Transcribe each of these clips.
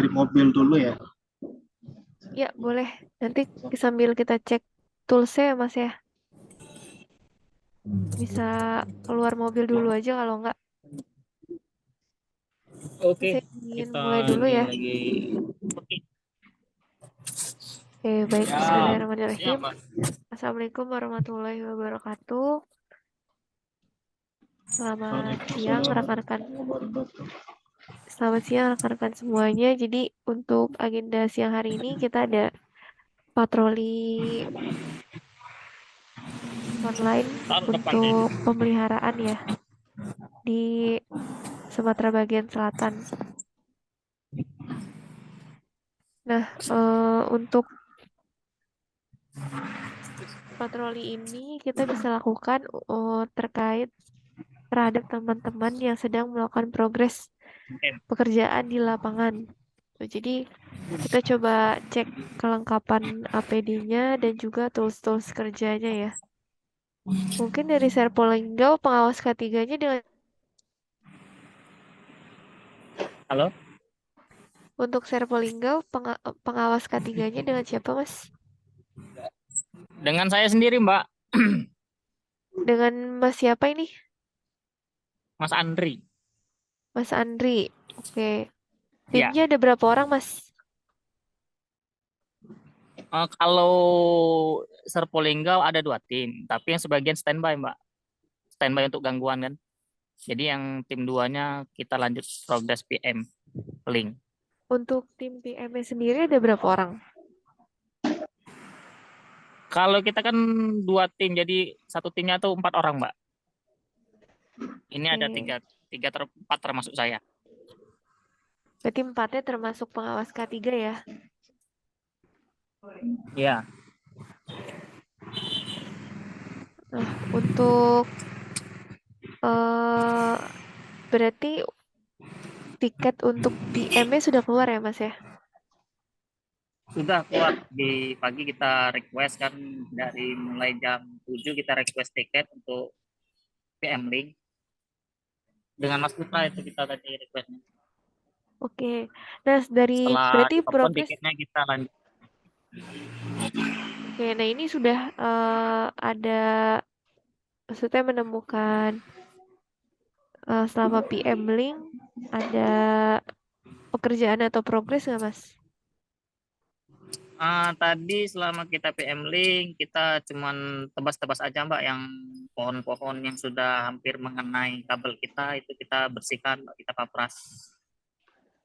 dari mobil dulu ya. Ya, boleh. Nanti sambil kita cek toolsnya ya, Mas ya. Bisa keluar mobil dulu aja kalau enggak. Oke, Saya ingin kita mulai dulu ini ya. lagi. Oke, Oke, baik. siap, siap, Bismillahirrahmanirrahim. Mbak. Assalamualaikum warahmatullahi wabarakatuh. Selamat siang, Waalaikumsalam rekan-rekan. warahmatullahi wabarakatuh. Selamat siang, rekan-rekan semuanya. Jadi, untuk agenda siang hari ini kita ada patroli online Taruh depannya itu. untuk pemeliharaan ya di Sumatera bagian selatan. Nah, untuk patroli ini kita bisa lakukan terkait terhadap teman-teman yang sedang melakukan progres pekerjaan di lapangan. Jadi kita coba cek kelengkapan APD-nya dan juga tools-tools kerjanya ya. Mungkin dari Serpolinggau pengawas K3-nya dengan Halo, untuk Serpolinggau pengawas K3-nya dengan siapa, Mas? dengan saya sendiri, Mbak, Dengan Mas siapa ini? Mas Andri. Mas Andri. Oke. Ya, Timnya ada berapa orang, Mas? kalau Serpolinggau ada 2 tim, tapi yang sebagian standby, Mbak. Standby untuk gangguan kan. Jadi yang tim 2-nya kita lanjut progress PM link. Untuk tim PM-nya sendiri ada berapa orang? Kalau kita kan 2 tim, jadi satu timnya tuh 4 orang, Mbak. Ini ada Oke. empat termasuk saya. Berarti empatnya termasuk pengawas K3 ya? Ya, Nah, untuk eh berarti tiket untuk PM-nya sudah keluar ya, Mas ya? sudah keluar di pagi kita request kan dari mulai jam 7 kita request tiket untuk PM link dengan Mas Putra itu kita tadi requestnya. Oke. Nah, dari Setelah berarti ditelepon progres. tiketnya kita lanjut. Oke, nah ini sudah ada maksudnya menemukan selama PM Link ada pekerjaan atau progres nggak, Mas? Tadi selama kita PM link kita cuman tebas-tebas aja Mbak yang pohon-pohon yang sudah hampir mengenai kabel kita itu kita bersihkan, kita papras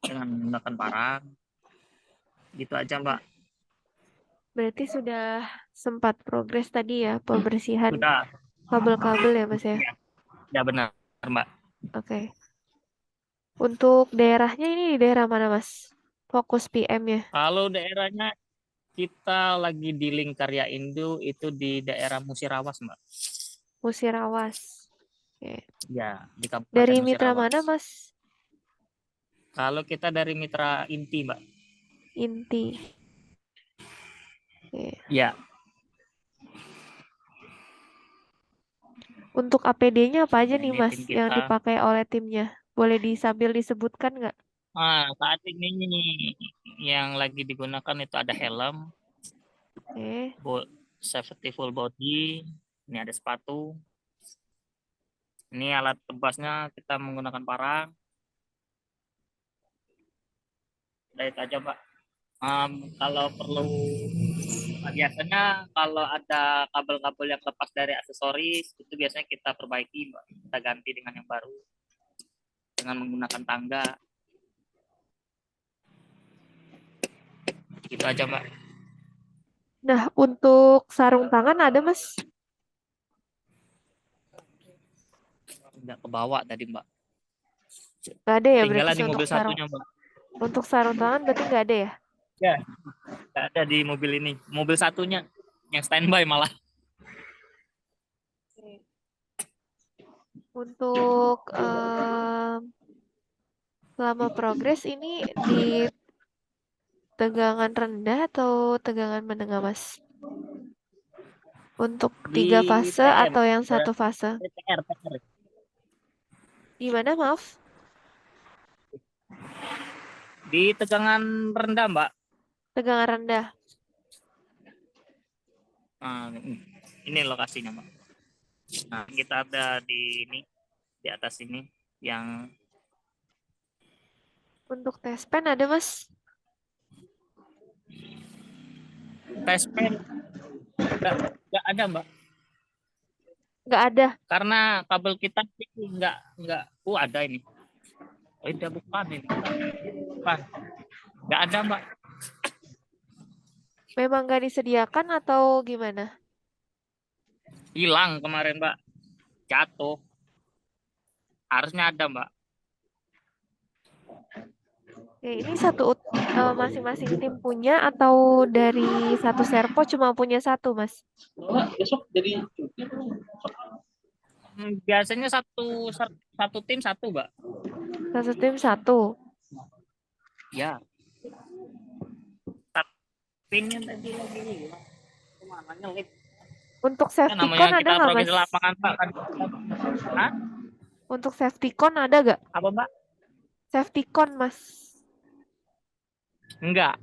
dengan menggunakan parang. Gitu aja Mbak. Berarti sudah sempat progres tadi ya pembersihan Sudah. kabel-kabel ya, Mas ya? Ya, ya benar Mbak. Oke. Untuk daerahnya ini di daerah mana, Mas? Fokus PM-nya. Kalau daerahnya kita lagi di link Karya Indo itu di daerah Musirawas Mbak. Musirawas. Oke. Ya, di Kabupaten Dari mitra Musirawas. mana, Mas? Kalau kita dari mitra inti Mbak. Inti. Oke. Ya, Untuk APD-nya apa aja nah nih, ini Mas, tim yang kita. dipakai oleh timnya? Boleh sambil disebutkan nggak? Saat ini yang lagi digunakan itu ada helm, Oke. safety full body, ini ada sepatu, ini alat tebasnya kita menggunakan parang, dari itu aja Pak. Kalau perlu biasanya kalau ada kabel-kabel yang lepas dari aksesoris itu biasanya kita perbaiki Mbak. Kita ganti dengan yang baru dengan menggunakan tangga. Gitu aja Mbak. Nah, untuk sarung tangan ada, Mas? Nggak ke bawah tadi Mbak. Nggak ada ya berarti Tinggalan di untuk mobil sarung. satunya Mbak. Untuk sarung tangan berarti nggak ada ya? Ya, nggak ada di mobil ini. Mobil satunya yang standby malah. Oke. Untuk selama progres ini di tegangan rendah atau tegangan menengah, Mas? Untuk Di 3 fase TR, atau yang 1 fase? TR. Gimana, maaf? Di tegangan rendah, Mbak. Tegangan rendah. Nah, ini lokasinya, Mbak. Nah, kita ada di atas ini yang Untuk tes pen ada, Mas? tes pen nggak ada, Mbak. Nggak ada. Karena kabel kita sih nggak. Ada ini. Oh, itu bukan ini. Bukan. Nggak ada, Mbak. Memang nggak disediakan atau gimana? Hilang kemarin, Mbak. Jatuh. Harusnya ada, Mbak. Oke, ini masing-masing tim punya atau dari satu serpo cuma punya satu, Mas? Besok jadi Biasanya satu tim satu, Mbak. Satu tim satu. Ya. Pinnya tadi lagi hilang. Kemana nyelip? Untuk Ya, safety con namanya ada kita nggak, progres Mas? di lapangan, Pak. Kan. Hah? Untuk safety con ada nggak? Apa, Mbak? Safety con, Mas? Enggak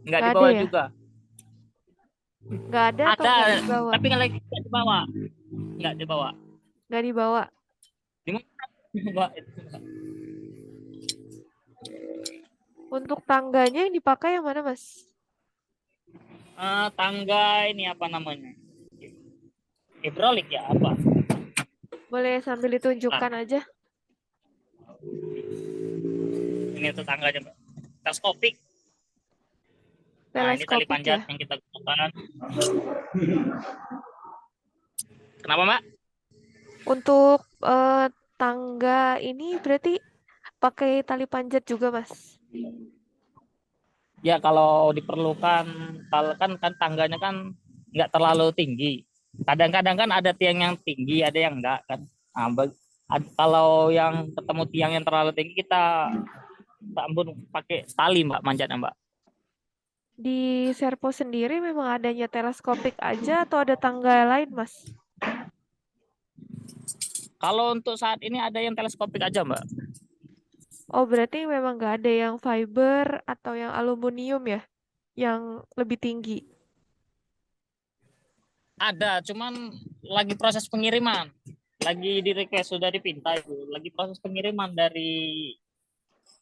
Nggak ada dibawa ya? juga. Nggak ada atau Ada, nggak dibawa? tapi nggak dibawa. Nggak dibawa. Nggak dibawa. Di mana, Mbak? Untuk tangganya yang dipakai yang mana, Mas? Tangga ini apa namanya? Hidrolik ya apa? Boleh sambil ditunjukkan aja. Ini tuh tangganya, Mbak. Teleskopik. Nah, ini tali Teleskopik panjat ya. yang kita gunakan. Kenapa, Mbak? Untuk tangga ini berarti pakai tali panjat juga, Mas? Ya kalau diperlukan, kalau kan tangganya kan nggak terlalu tinggi. Kadang-kadang kan ada tiang yang tinggi, ada yang enggak kan. Nah, kalau yang ketemu tiang yang terlalu tinggi kita tambun pakai tali, Mbak, manjatnya, Mbak. Di serpo sendiri memang adanya teleskopik aja atau ada tangga lain, Mas? Kalau untuk saat ini ada yang teleskopik aja, Mbak. Oh, berarti memang nggak ada yang fiber atau yang aluminium ya, yang lebih tinggi. Ada, cuman lagi proses pengiriman. Lagi di request, sudah dipinta itu. Lagi proses pengiriman dari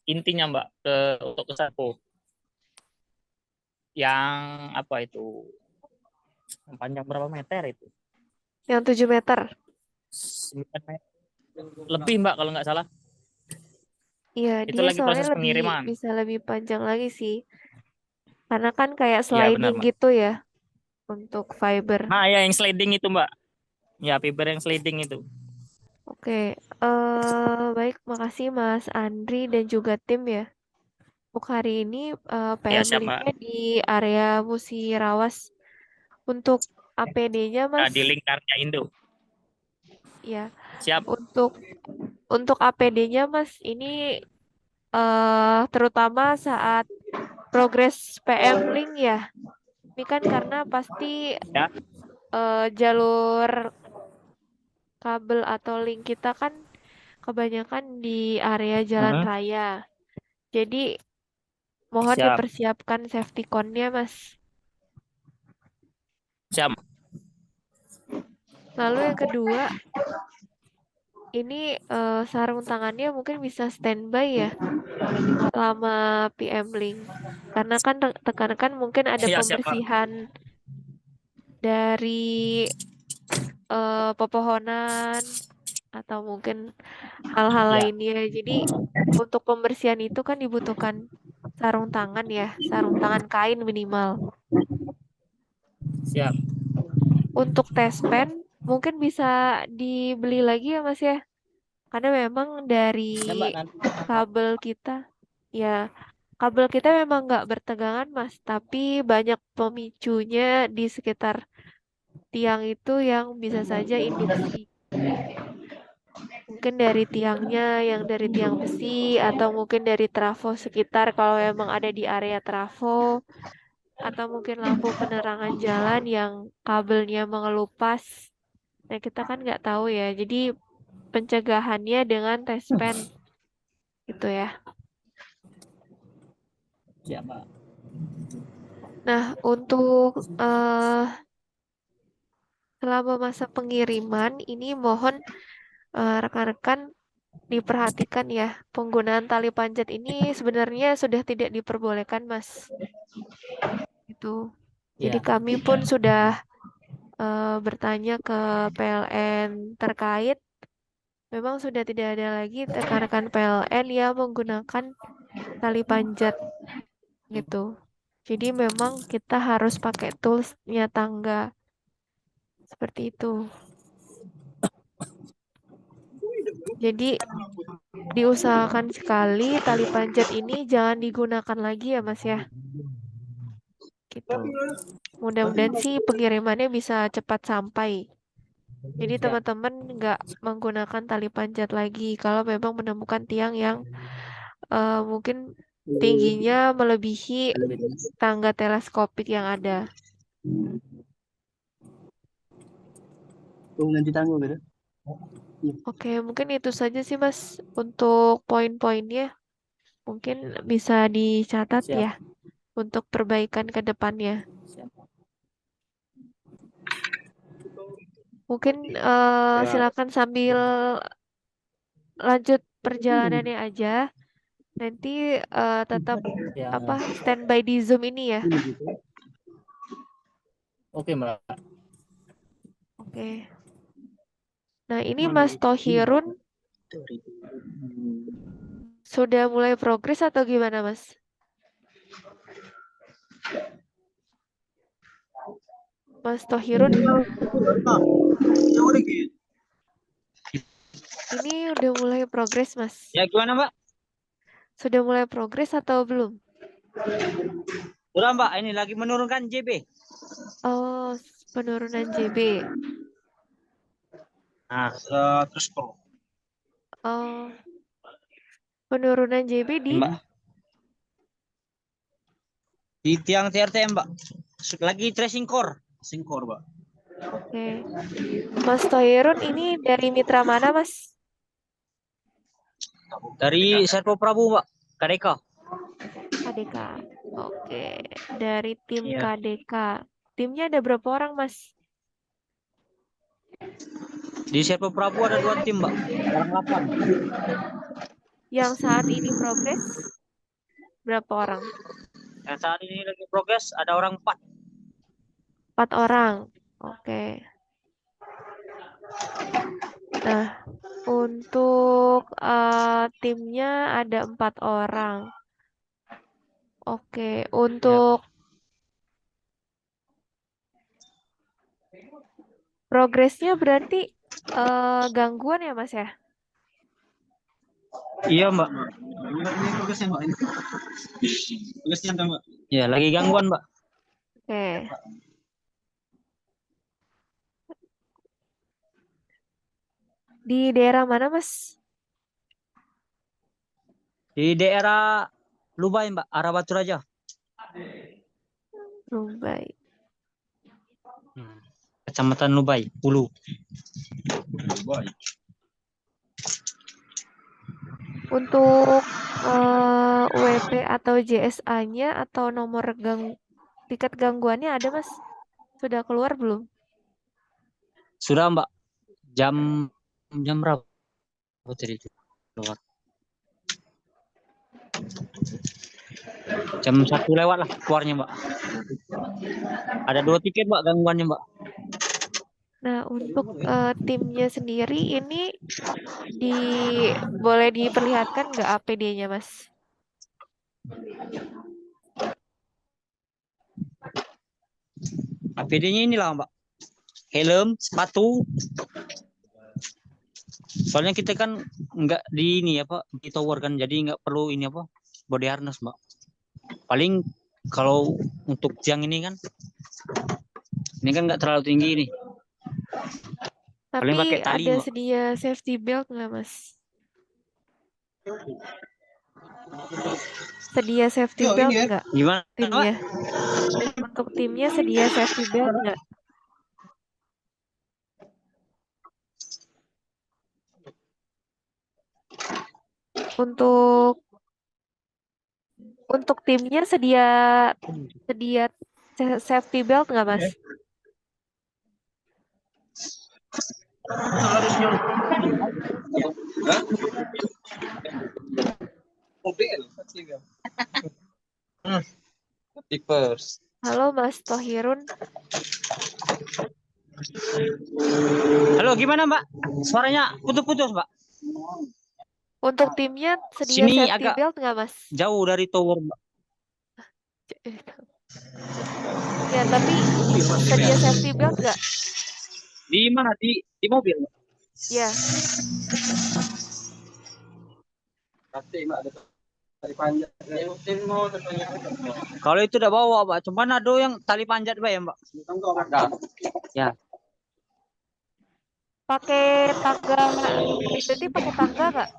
intinya, Mbak, untuk ke Serpo. Yang apa itu? Yang panjang berapa meter itu? Yang 7 meter. 9 meter. Lebih, Mbak, kalau nggak salah. Iya, Itu dia lagi proses soalnya pengiriman. bisa lebih panjang lagi sih. Karena kan kayak Iya, benar, sliding Mbak. gitu ya untuk fiber. Nah, ya yang sliding itu, Mbak. Ya, fiber yang sliding itu. Oke, baik, makasih Mas Andri dan juga tim ya. Untuk hari ini Ya, PM siap, Mbak. Linknya di area Musirawas. Untuk APD-nya Nah, di Mas, lingkarnya Indo. ya. Siap. Untuk APD-nya Mas, ini terutama saat progres PM Link ya. Ini kan karena pasti Ya. jalur kabel atau link kita kan kebanyakan di area jalan raya. Jadi mohon Siap. dipersiapkan safety con-nya, Mas. Siap. Lalu yang kedua, ini sarung tangannya mungkin bisa standby ya selama PM Link. Karena kan rekan-rekan mungkin ada Ya, siap, Pak. pembersihan dari pepohonan atau mungkin hal-hal Ya. lainnya. Jadi untuk pembersihan itu kan dibutuhkan sarung tangan ya, sarung tangan kain minimal. Siap. Untuk tes pen mungkin bisa dibeli lagi ya Mas ya. Karena memang Ya, Mbak, dari nanti. kabel kita, ya kabel kita memang nggak bertegangan Mas, tapi banyak pemicunya di sekitar tiang itu yang bisa saja induksi. Mungkin dari tiangnya yang dari tiang besi atau mungkin dari trafo sekitar kalau memang ada di area trafo atau mungkin lampu penerangan jalan yang kabelnya mengelupas. Nah, kita kan nggak tahu ya. Jadi pencegahannya dengan tes pen gitu ya. Siap, Mbak. Nah, untuk selama masa pengiriman ini mohon rekan-rekan diperhatikan ya, penggunaan tali panjat ini sebenarnya sudah tidak diperbolehkan, Mas. Itu. Jadi Ya. kami pun sudah bertanya ke PLN terkait, memang sudah tidak ada lagi rekan-rekan PLN yang menggunakan tali panjat gitu. Jadi memang kita harus pakai toolsnya tangga seperti itu. Jadi diusahakan sekali tali panjat ini jangan digunakan lagi ya Mas ya. Gitu. Mudah-mudahan sih pengirimannya bisa cepat sampai. Jadi Siap. teman-teman nggak menggunakan tali panjat lagi kalau memang menemukan tiang yang mungkin tingginya melebihi tangga teleskopik yang ada. Nanti tanggung gitu. Oke, mungkin itu saja sih Mas untuk poin-poinnya. Mungkin bisa dicatat Siap. ya untuk perbaikan ke depannya. Siap. Mungkin silakan sambil lanjut perjalanannya aja. Nanti tetap Ya. standby di Zoom ini ya. Oke, Mbak. Oke. Nah, ini Mas Tohirun sudah mulai progres atau gimana, Mas? Mas Tohirun, ini udah mulai progres, Mas. Ya gimana Mbak? Sudah mulai progres atau belum? Udah Mbak, ini lagi menurunkan JB. Oh, penurunan JB. Nah, terus pro. Oh, penurunan JB di? Mbak, di tiang TRTM Mbak. Lagi tracing core. Tracing core Mbak. Oke. Mas Tohirun ini dari mitra mana, Mas? Dari Serpo Prabu Mbak, KDK. KDK. Oke, dari tim Iya. KDK. Timnya ada berapa orang, Mas? Di Serpo Prabu ada 2 tim Mbak. Orang 8. Yang saat ini progres berapa orang? Yang saat ini lagi progres ada orang 4. 4 orang. Oke. Nah, untuk timnya ada 4 orang. Oke, Ya. untuk progresnya berarti gangguan ya, Mas ya? Iya Mbak. Ini progresnya Mbak. Progresnya Mbak. Ya, lagi gangguan Mbak. Oke. Di daerah mana, Mas? Di daerah Lubai Mbak, arah Batu Raja. Rumbai. Kecamatan Lubai, Hulu. Lubai. Untuk WP atau JSA-nya atau nomor tiket gangguannya ada, Mas? Sudah keluar belum? Sudah Mbak, jam jam berapa tadi itu keluar? Jam 1 lewat lah keluarnya Mbak. Ada 2 tiket Mbak gangguannya Mbak. Nah, untuk timnya sendiri ini di boleh diperlihatkan nggak APD-nya, Mas? APD-nya inilah Mbak. Helm, sepatu. Soalnya kita kan nggak di ini apa di tower kan, jadi nggak perlu ini apa body harness Mbak. Paling kalau untuk tiang ini kan nggak terlalu tinggi nih. Paling Tapi pakai tali ada Mbak. sedia safety belt nggak, Mas? Sedia safety belt nggak Gimana Mbak? timnya? Untuk timnya sedia safety belt nggak? Untuk Untuk timnya sedia sedia safety belt nggak, Mas? Tipers. Halo, Mas Tohirun. Halo, gimana Mbak? Suaranya putus-putus Mbak. Untuk timnya sedia Sini safety agak belt nggak, Mas? jauh dari tower Mbak. Ya, tapi sedia safety belt nggak? Di mana? Di mobil Mbak? Ya, Pasti Mbak ada tali panjang. Kalau itu udah bawa Mbak, cuman ada yang tali panjat Mbak ya Mbak. Ada. Ya. pakai tangga. Berarti pakai tangga nggak?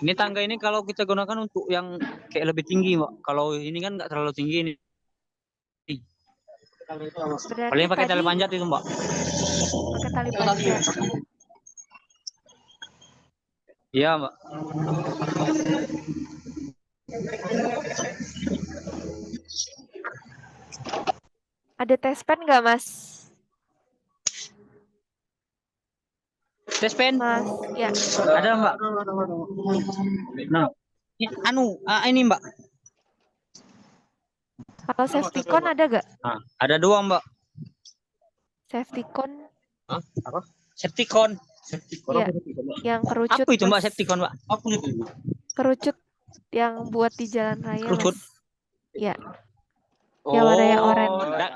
Ini tangga ini kalau kita gunakan untuk yang kayak lebih tinggi Mbak. Kalau ini kan nggak terlalu tinggi ini. Berarti Paling pakai tali tadi panjat itu Mbak. pakai tali panjat. Iya Mbak. Ada tes pen nggak, Mas? Tes pen? Mas, ya. Ada Mbak. Nah, ini Mbak. Kalau safety cone ada nggak? Nah, ada 2 Mbak. Safety cone, Apa? Septicon. ya, yang kerucut, Apa itu Mbak Mas. Septicon Mbak? Apa itu? Kerucut yang buat di jalan raya, Kerucut? Mas. Ya, yang warnanya oranye.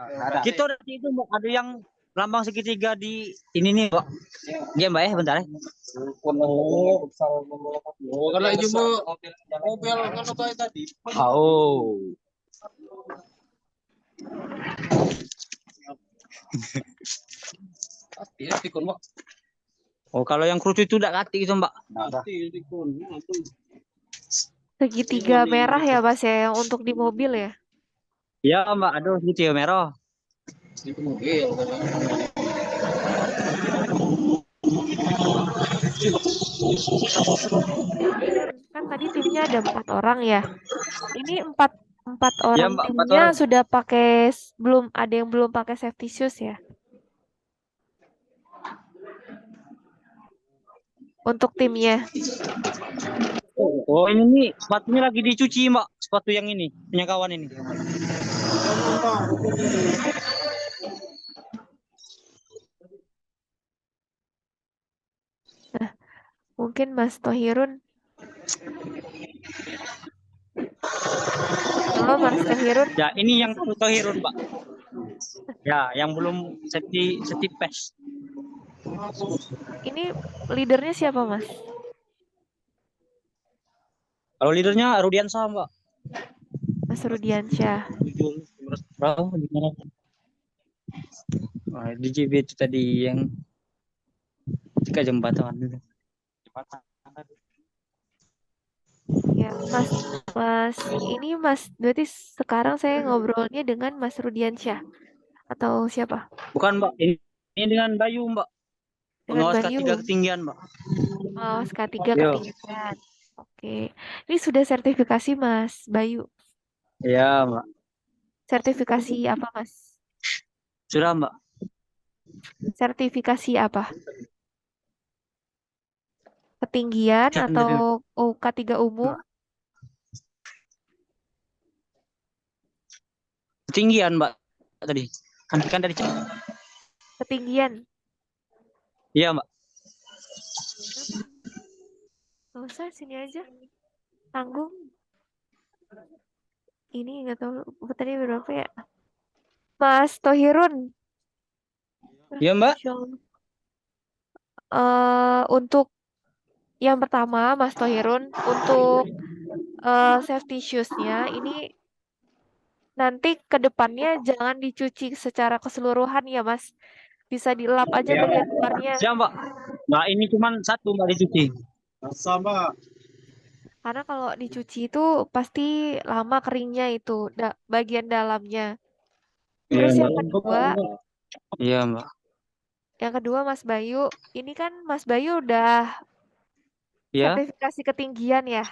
Kita ada itu Mbak, ada yang lambang segitiga di ini nih Mbak. Iya Mbak ya, bentar ya. Kalau itu mobil kan kayak tadi. Oh. Iya, tikun Mbak. Oh, kalau yang kerucut itu udah kati gitu Mbak. Segitiga merah ya, Mas ya, yang untuk di mobil ya. Iya Mbak, aduh gitu ya merah. Itu mobil. Kan tadi timnya ada 4 orang ya. Ini empat Iya orang Mbak, 4 timnya orang. sudah pakai, belum ada yang belum pakai safety shoes ya. Untuk timnya. Oh, ini nih sepatunya lagi dicuci Mbak, sepatu yang ini, punya kawan ini. Mungkin Mas Tohirun. Halo Mas Tohirun. Ya, ini yang Tohirun Mbak. Ya, yang belum safety pass. Ini leadernya siapa, Mas? Kalau leadernya Rudiansyah Mbak. Mas Rudiansyah. Berapa gimana? Di JB itu tadi yang ke jembatan. Ya, Mas, ini Mas, berarti sekarang saya ngobrolnya dengan Mas Rudiansyah atau siapa? Bukan Mbak, ini dengan Bayu Mbak. Dengan Pengawas Bayu. K3 ketinggian Mbak. Pengawas K3 Iya. ketinggian. Oke. Ini sudah sertifikasi Mas Bayu. Iya Mbak. Sertifikasi apa, Mas? Sudah Mbak. Sertifikasi apa? Ketinggian atau K3 umum? Ketinggian Mbak tadi. Kan dari Ketinggian. Iya Mbak. Nggak usah, sini aja. Tanggung. Ini nggak tahu tadi berapa ya? Mas Tohirun. Iya Mbak. Untuk yang pertama, Mas Tohirun, untuk safety shoes-nya ini nanti ke depannya jangan dicuci secara keseluruhan ya, Mas. Bisa dilap aja bagian luarnya. Siap Mbak. Nah ini cuma satu Mbak dicuci. Sama. Karena kalau dicuci itu pasti lama keringnya itu bagian dalamnya. Terus Iya, yang kedua, Iya Mbak. Mas Bayu, ini kan Mas Bayu udah Ya, sertifikasi ketinggian ya.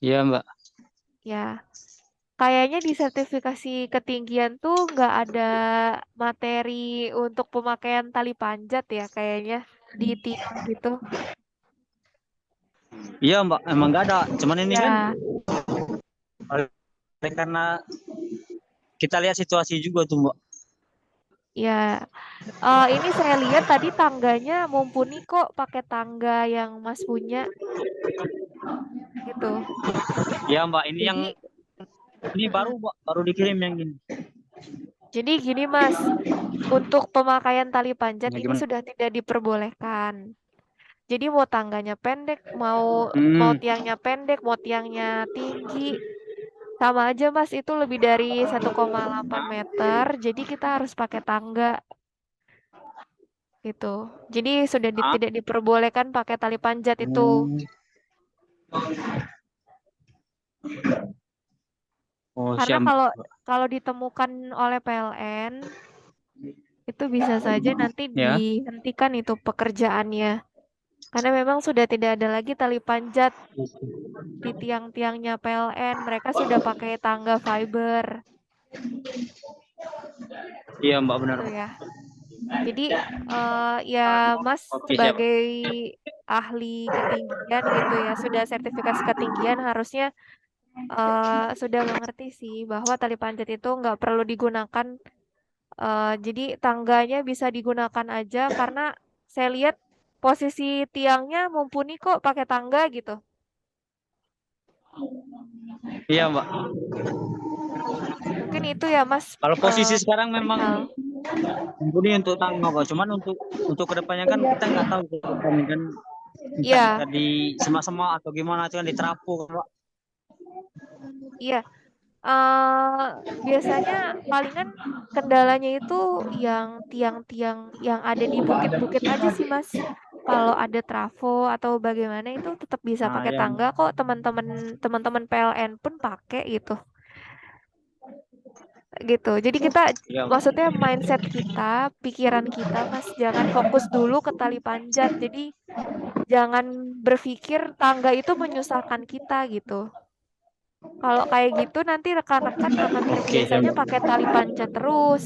iya Mbak. Ya, kayaknya di sertifikasi ketinggian tuh nggak ada materi untuk pemakaian tali panjat ya kayaknya di tiang gitu. Iya Mbak, emang nggak ada. Cuman ini kan Ya, karena kita lihat situasi juga tuh Mbak. ya. Ini saya lihat tadi tangganya mumpuni kok pakai tangga yang Mas punya gitu. Iya Mbak, ini yang Jadi, ini baru Mbak, baru dikirim yang ini. jadi gini Mas, untuk pemakaian tali panjat Ya ini gimana? sudah tidak diperbolehkan. Jadi mau tangganya pendek, mau mau Hmm. tiangnya pendek, mau tiangnya tinggi, sama aja Mas itu lebih dari 1,8 meter. Jadi kita harus pakai tangga gitu. Jadi sudah Ah. tidak diperbolehkan pakai tali panjat itu. Hmm. Oh, Karena siap Mbak. kalau kalau ditemukan oleh PLN itu bisa saja nanti Ya. dihentikan itu pekerjaannya. Karena memang sudah tidak ada lagi tali panjat di tiang-tiangnya PLN. Mereka sudah pakai tangga fiber Iya Mbak, benar. gitu ya. Jadi ya Mas Oke, siap. sebagai ahli ketinggian gitu ya, sudah sertifikasi ketinggian harusnya sudah mengerti sih bahwa tali panjat itu nggak perlu digunakan. Jadi tangganya bisa digunakan aja karena saya lihat posisi tiangnya mumpuni kok pakai tangga gitu. Iya Mbak. Mungkin itu ya Mas Kalau posisi sekarang memang perihal. ini untuk tangga Pak. Cuman untuk kedepannya kan kita nggak tahu kedepannya kan entah Iya, di semak-semak atau gimana itu kan diterapuk Pak. iya. eh Biasanya palingan kendalanya itu yang tiang-tiang yang ada di bukit-bukit aja sih Mas. Kalau ada trafo atau bagaimana itu tetap bisa Nah, pakai ya. tangga kok teman-teman PLN pun pakai gitu. Gitu. Jadi kita Iya Mbak. maksudnya mindset kita, pikiran kita Mas jangan fokus dulu ke tali panjat. Jadi jangan berpikir tangga itu menyusahkan kita gitu. Kalau kayak gitu nanti rekan-rekan bakal Oke, siap terbiasanya Mbak. pakai tali panjat terus.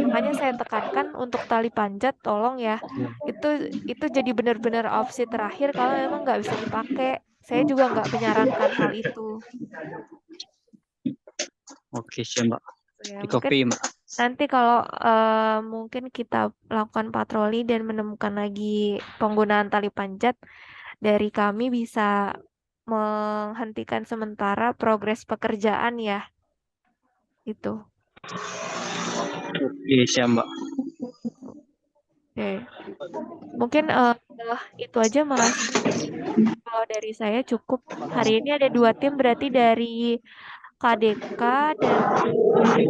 Makanya saya tekankan untuk tali panjat tolong ya. Itu itu jadi benar-benar opsi terakhir kalau memang nggak bisa dipakai. Saya juga nggak menyarankan hal itu. Oke, siap Mbak. Ya, Di mungkin copy Mbak. nanti kalau mungkin kita lakukan patroli dan menemukan lagi penggunaan tali panjat, dari kami bisa menghentikan sementara progres pekerjaan ya. Itu. Oke, siap Mbak. Oke. Mungkin itu aja Mas. Kalau dari saya cukup. Hari ini ada 2 tim berarti dari KDK dan ya,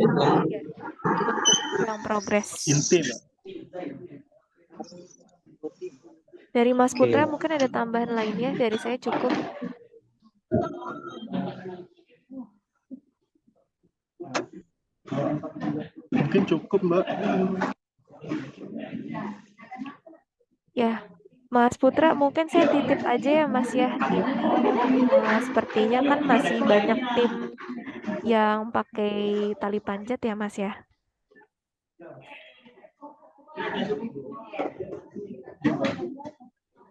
untuk yang progres. Inti Mbak. Dari Mas Oke. Putra mungkin ada tambahan lainnya, dari saya cukup. Mungkin cukup Mbak. Ya, Mas Putra mungkin saya titip aja ya Mas ya. Ini sepertinya kan masih banyak tim yang pakai tali panjat ya Mas ya.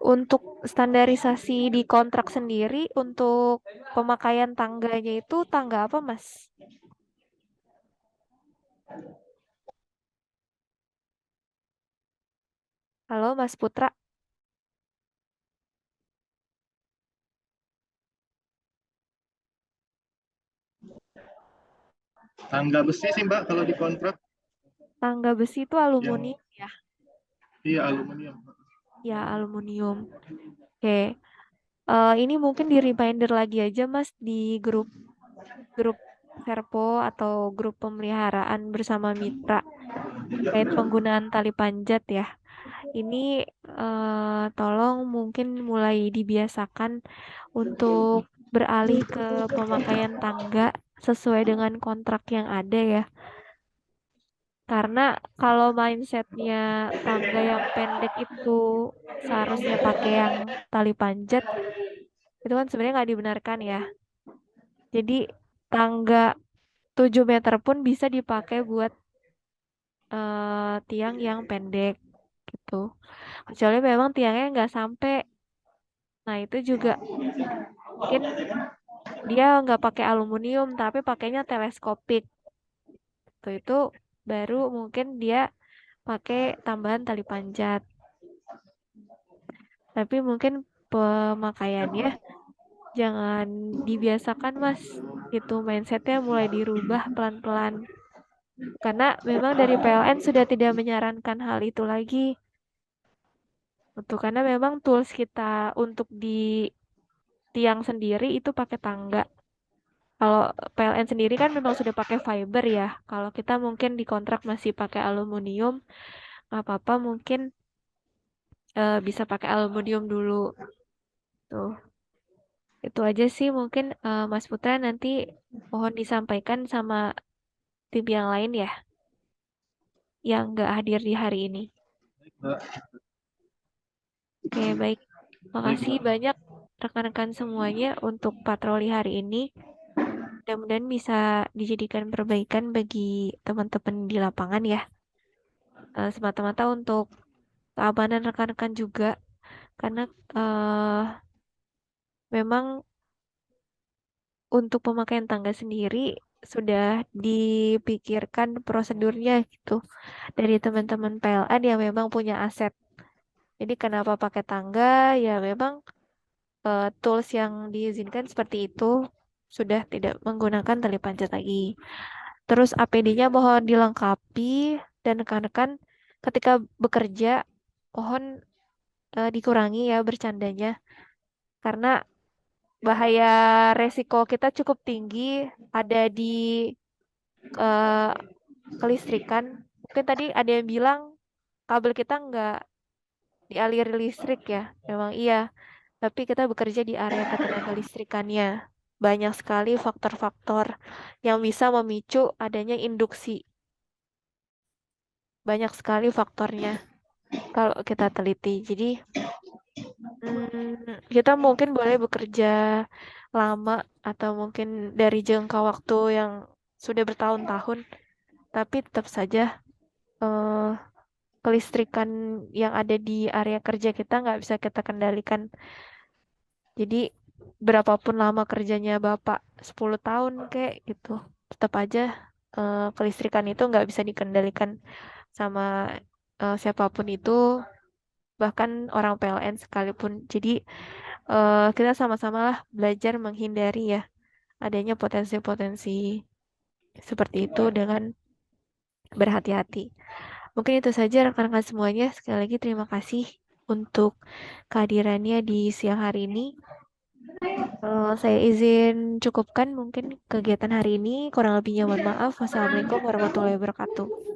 Untuk standarisasi di kontrak sendiri untuk pemakaian tangganya itu tangga apa Mas? Halo Mas Putra. Tangga besi sih Mbak kalau di kontrak. Tangga besi itu aluminium ya? Iya aluminium. Ya, aluminium. Oke. Ini mungkin di reminder lagi aja Mas di grup grup Serpo atau grup pemeliharaan bersama mitra terkait penggunaan tali panjat ya. Ini tolong mungkin mulai dibiasakan untuk beralih ke pemakaian tangga sesuai dengan kontrak yang ada ya. Karena kalau mindsetnya tangga yang pendek itu seharusnya pakai yang tali panjat, itu kan sebenarnya nggak dibenarkan ya. Jadi tangga 7 meter pun bisa dipakai buat tiang yang pendek gitu. Kecuali memang tiangnya nggak sampai. Nah itu juga mungkin dia nggak pakai aluminium tapi pakainya teleskopik. Itu baru mungkin dia pakai tambahan tali panjat. Tapi mungkin pemakaiannya jangan dibiasakan Mas. Itu mindsetnya mulai dirubah pelan-pelan. Karena memang dari PLN sudah tidak menyarankan hal itu lagi. Betul, karena memang tools kita untuk di tiang sendiri itu pakai tangga. Kalau PLN sendiri kan memang sudah pakai fiber ya. Kalau kita mungkin di kontrak masih pakai aluminium, nggak apa-apa mungkin bisa pakai aluminium dulu. Tuh, itu aja sih mungkin Mas Putra nanti mohon disampaikan sama tim yang lain ya, yang nggak hadir di hari ini. Oke, baik. Makasih banyak rekan-rekan semuanya untuk patroli hari ini. Mudah-mudahan bisa dijadikan perbaikan bagi teman-teman di lapangan ya. Semata-mata untuk keamanan rekan-rekan juga. Karena eh, memang untuk pemakaian tangga sendiri sudah dipikirkan prosedurnya gitu dari teman-teman PLN yang memang punya aset. Jadi kenapa pakai tangga? Ya memang tools yang diizinkan seperti itu sudah tidak menggunakan tali panjat lagi. Terus APD-nya mohon dilengkapi dan rekan-rekan ketika bekerja mohon dikurangi ya bercandanya karena bahaya resiko kita cukup tinggi ada di eh, kelistrikan. Mungkin tadi ada yang bilang kabel kita nggak dialiri listrik ya. Memang iya, tapi kita bekerja di area ketenaga listrikannya. Banyak sekali faktor-faktor yang bisa memicu adanya induksi. Banyak sekali faktornya kalau kita teliti. Jadi kita mungkin boleh bekerja lama atau mungkin dari jangka waktu yang sudah bertahun-tahun, tapi tetap saja eh, kelistrikan yang ada di area kerja kita nggak bisa kita kendalikan. Jadi berapapun lama kerjanya Bapak 10 tahun kayak gitu, tetap aja kelistrikan itu nggak bisa dikendalikan sama siapapun itu, bahkan orang PLN sekalipun. Jadi kita sama-sama lah belajar menghindari ya adanya potensi-potensi seperti itu dengan berhati-hati. Mungkin itu saja rekan-rekan semuanya. Sekali lagi terima kasih untuk kehadirannya di siang hari ini. Saya izin cukupkan mungkin kegiatan hari ini. Kurang lebihnya mohon maaf. Wassalamualaikum warahmatullahi wabarakatuh.